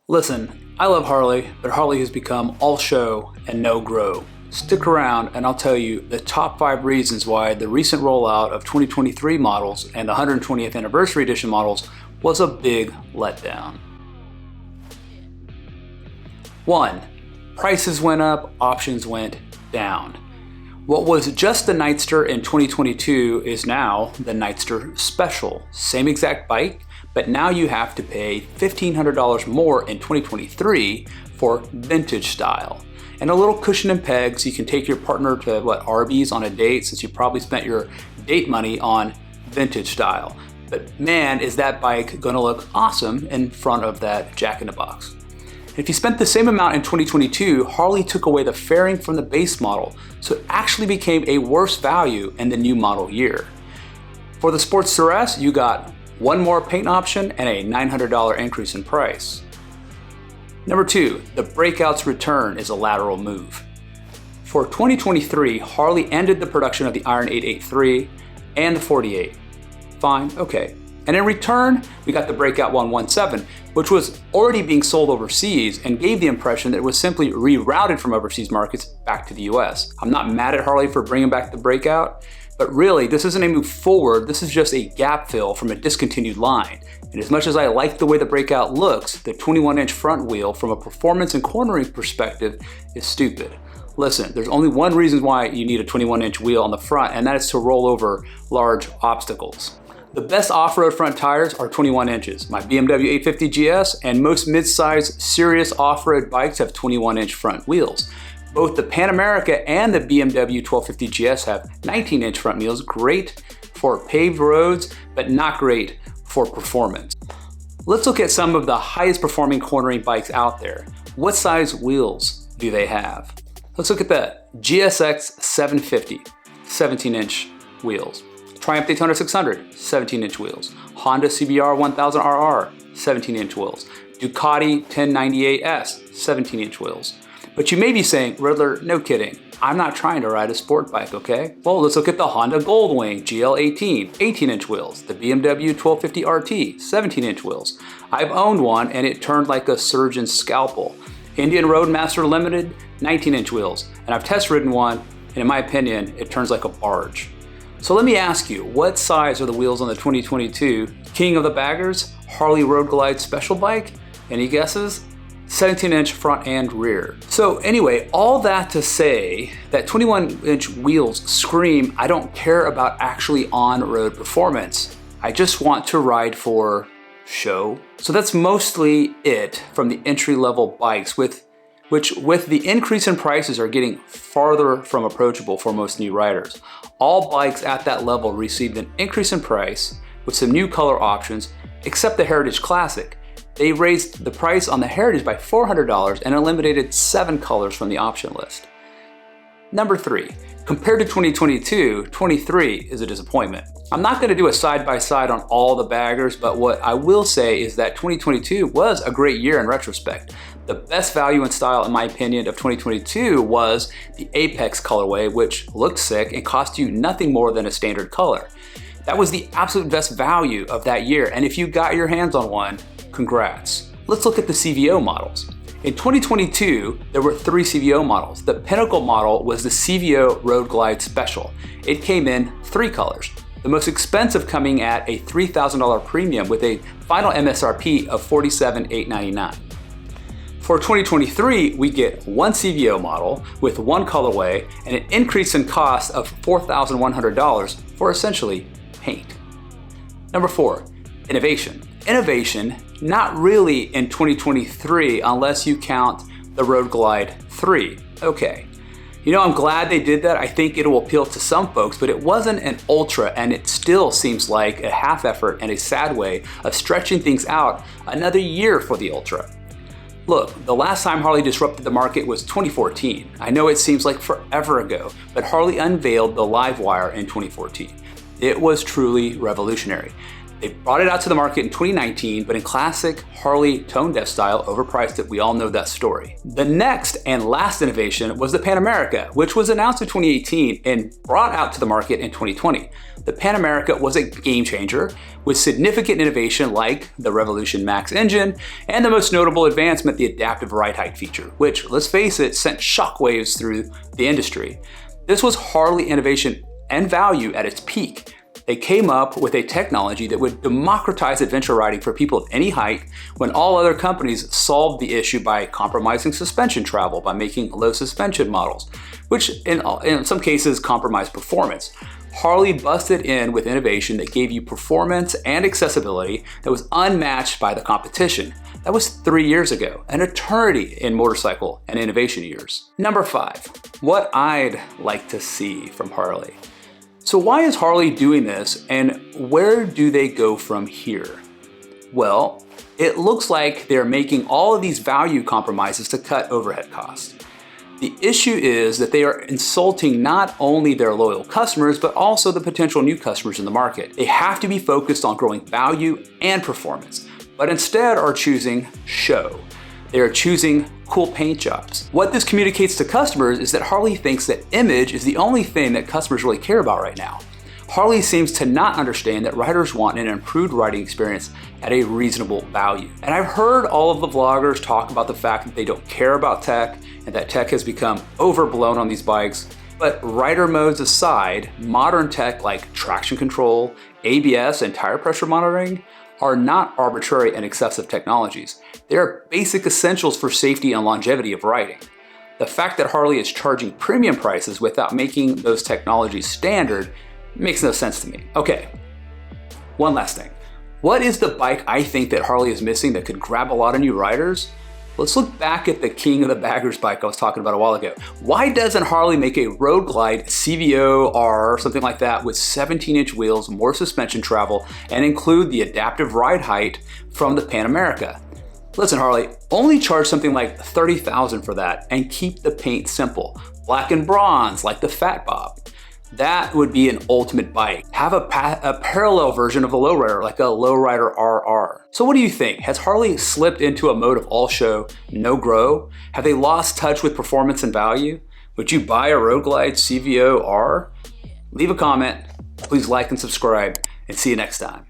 Listen, I love Harley, but Harley has become all show and no grow. Stick around and I'll tell you the top 5 reasons why the recent rollout of 2023 models and the 120th anniversary edition models was a big letdown. 1. Prices went up, options went down. What was just the Nightster in 2022 is now the Nightster Special. Same exact bike, but now you have to pay $1,500 more in 2023 for vintage style. And a little cushion and pegs, you can take your partner to Arby's on a date, since you probably spent your date money on vintage style. But man, is that bike gonna look awesome in front of that Jack-in-the-Box. If you spent the same amount in 2022, Harley took away the fairing from the base model, so it actually became a worse value in the new model year. For the Sportster S, you got one more paint option and a $900 increase in price. Number 2, the Breakout's return is a lateral move. For 2023, Harley ended the production of the Iron 883 and the 48. Fine, okay. And in return, we got the Breakout 117, which was already being sold overseas and gave the impression that it was simply rerouted from overseas markets back to the US. I'm not mad at Harley for bringing back the Breakout, but really, this isn't a move forward, this is just a gap fill from a discontinued line. And as much as I like the way the Breakout looks, the 21-inch front wheel from a performance and cornering perspective is stupid. Listen, there's only one reason why you need a 21-inch wheel on the front, and that is to roll over large obstacles. The best off-road front tires are 21 inches. My BMW 850 GS and most mid-size serious off-road bikes have 21-inch front wheels. Both the Pan America and the BMW 1250 GS have 19-inch front wheels, great for paved roads, but not great for performance. Let's look at some of the highest performing cornering bikes out there. What size wheels do they have? Let's look at the GSX 750, 17-inch wheels. Triumph Daytona 600, 17-inch wheels. Honda CBR 1000RR, 17-inch wheels. Ducati 1098S, 17-inch wheels. But you may be saying, Riddler, no kidding. I'm not trying to ride a sport bike, okay? Well, let's look at the Honda Goldwing GL18, 18-inch wheels. The BMW 1250 RT, 17-inch wheels. I've owned one and it turned like a surgeon's scalpel. Indian Roadmaster Limited, 19-inch wheels. And I've test ridden one, and in my opinion, it turns like a barge. So let me ask you, what size are the wheels on the 2022 King of the Baggers Harley Road Glide Special Bike? Any guesses? 17-inch front and rear. So anyway, all that to say that 21-inch wheels scream, I don't care about actually on-road performance. I just want to ride for show. So that's mostly it from the entry-level bikes, which with the increase in prices are getting farther from approachable for most new riders. All bikes at that level received an increase in price with some new color options, except the Heritage Classic. They raised the price on the Heritage by $400 and eliminated 7 colors from the option list. Number 3, compared to 2022, 23 is a disappointment. I'm not going to do a side-by-side on all the baggers, but what I will say is that 2022 was a great year in retrospect. The best value and style, in my opinion, of 2022 was the Apex colorway, which looked sick and cost you nothing more than a standard color. That was the absolute best value of that year, and if you got your hands on one, congrats. Let's look at the CVO models. In 2022, there were 3 CVO models. The pinnacle model was the CVO Road Glide Special. It came in 3 colors. The most expensive coming at a $3,000 premium with a final MSRP of $47,899. For 2023, we get 1 CVO model with 1 colorway and an increase in cost of $4,100 for essentially paint. Number 4, innovation. Innovation, not really in 2023 unless you count the Road Glide 3. Okay. You know, I'm glad they did that. I think it will appeal to some folks, but it wasn't an ultra, and it still seems like a half effort and a sad way of stretching things out another year for the ultra. Look, the last time Harley disrupted the market was 2014. I know it seems like forever ago, but Harley unveiled the Livewire in 2014. It was truly revolutionary. They brought it out to the market in 2019, but in classic Harley tone deaf style, overpriced it. We all know that story. The next and last innovation was the Pan America, which was announced in 2018 and brought out to the market in 2020. The Pan America was a game changer with significant innovation like the Revolution Max engine and the most notable advancement, the adaptive ride height feature, which, let's face it, sent shockwaves through the industry. This was Harley innovation and value at its peak. They came up with a technology that would democratize adventure riding for people of any height when all other companies solved the issue by compromising suspension travel, by making low suspension models, which in some cases compromised performance. Harley busted in with innovation that gave you performance and accessibility that was unmatched by the competition. That was 3 years ago, an eternity in motorcycle and innovation years. Number 5, what I'd like to see from Harley. So why is Harley doing this, and where do they go from here? Well, it looks like they're making all of these value compromises to cut overhead costs. The issue is that they are insulting not only their loyal customers, but also the potential new customers in the market. They have to be focused on growing value and performance, but instead are choosing show. They are choosing cool paint jobs. What this communicates to customers is that Harley thinks that image is the only thing that customers really care about right now. Harley seems to not understand that riders want an improved riding experience at a reasonable value. And I've heard all of the vloggers talk about the fact that they don't care about tech and that tech has become overblown on these bikes. But rider modes aside, modern tech like traction control, ABS, and tire pressure monitoring are not arbitrary and excessive technologies. They are basic essentials for safety and longevity of riding. The fact that Harley is charging premium prices without making those technologies standard makes no sense to me. Okay, one last thing. What is the bike I think that Harley is missing that could grab a lot of new riders? Let's look back at the king of the baggers bike I was talking about a while ago. Why doesn't Harley make a Road Glide CVO R or something like that with 17-inch wheels, more suspension travel, and include the adaptive ride height from the Pan America? Listen, Harley, only charge something like $30,000 for that and keep the paint simple. Black and bronze like the Fat Bob. That would be an ultimate bike. Have a parallel version of the lowrider, like a lowrider RR. So what do you think? Has Harley slipped into a mode of all show, no grow? Have they lost touch with performance and value? Would you buy a Road Glide CVO R? Leave a comment, please like and subscribe, and see you next time.